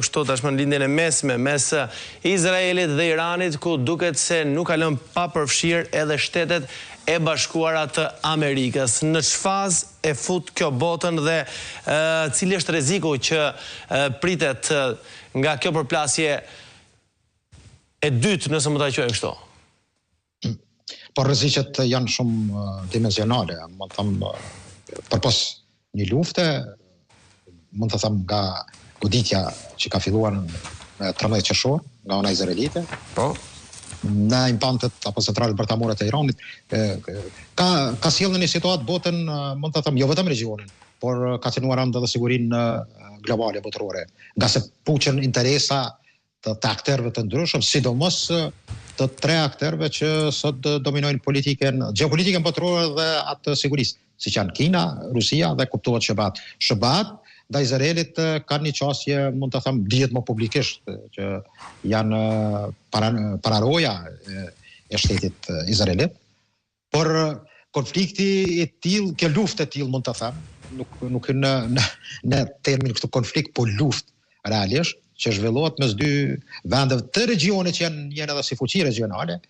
Kështu tashmë në lindjen e mesme mes Izraelit dhe Iranit, ku duket se nuk ka lënë pa përfshirë edhe Shtetet e Bashkuara të Amerikës. Në ç'fazë e fut kjo botën dhe cili është rreziku që pritet nga kjo përplasje e dytë, nëse mund ta quajmë kështu? Por rreziqet janë shumë dimensionale, mund të them përpos një lufte, mund të them nga goditja që ka filluar në 13 qershor nga ana izraelite. Po. Në implantet apo centralet bërtamore të Iranit ka sjellë në një situatë botën, mund të them, jo vetëm regionin, por ka cënuar ende edhe sigurinë globale botërore, nga se puqen interesa të aktorëve të ndryshëm, sidomos të tre aktorëve që sot dominojnë gjeopolitikën botërore dhe atë sigurisë, siç janë Kina, Rusia dhe kuptohet Shëbat. Ndaj Izraelit kanë një qasje, mund të them, dihet më publikisht, që janë pararoja e shtetit izraelit, por konflikti e tillë, kjo luftë e tillë, mund të them, nuk në termin kështu konflikt, po luftë realisht, që zhvillohet mes dy vendeve të regionit që janë edhe si fuqi regionale,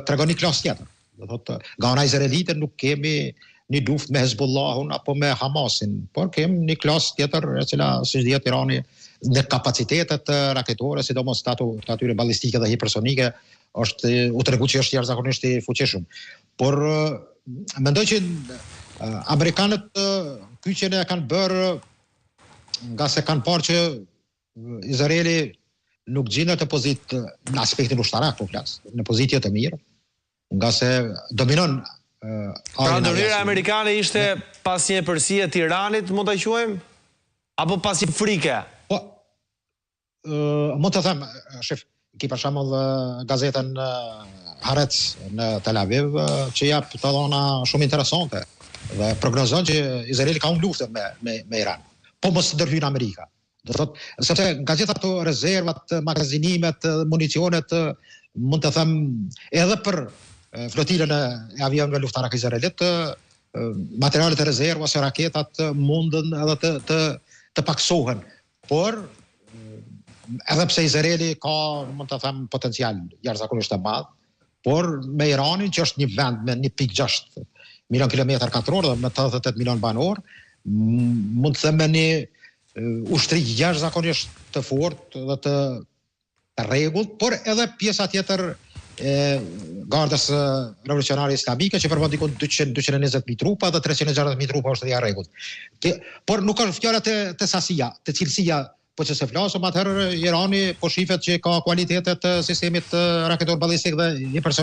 tregon një klasë tjetër. Do thotë, nga ana izraelite nuk kemi një luftë me Hezbollahun apo me Hamasin, por kemi një klasë tjetër e cila, siç dihet, Irani në kapacitetet raketore, sidomos të atyre ballistike dhe hipersonike, u tregu që është jashtëzakonisht i fuqishëm. Por mendoj që amerikanët kyçjen e kanë bërë nga se kanë parë që Izraeli nuk gjendet në pozitë në aspektin ushtarak, po flas, në pozitë të mirë, nga se dominon. Pra ndërhyrja amerikane ishte pas një epërsie të Iranit, mund ta quajmë? Apo pas një frike? Po, mund të them, shef, ki për shembull gazetën Haaretz në Tel Aviv, që jap të dhëna shumë interesante dhe prognozon që Izraeli ka luftë me Iran, po mos ndërhyjë në Amerika. Do thotë, sepse nga gjithë ato rezervat, magazinimet, municionet, mund të them, edhe për flotilën e avionëve luftarake izraelit, materialet e rezervë ose raketat mundën edhe të paksohen. Por edhe pse Izraeli ka, mund të them, potencial jashtëzakonisht të madh, por me Iranin, që është një vend me 1.6 milion kilometër katror dhe me 88 milion banor, mund të them me një ushtri jashtëzakonisht të fortë dhe të rregullt, por edhe pjesa tjetër Gardës Revolucionare Islamike, që përmend diku 220.000 trupa dhe 360.000 trupa është dhe rregullt. Por nuk është fjala të sasia, të cilësia, po që se flasëm, atëherë Irani po shifet që ka kualitetet të sistemit raketor ballistik dhe hipersonik.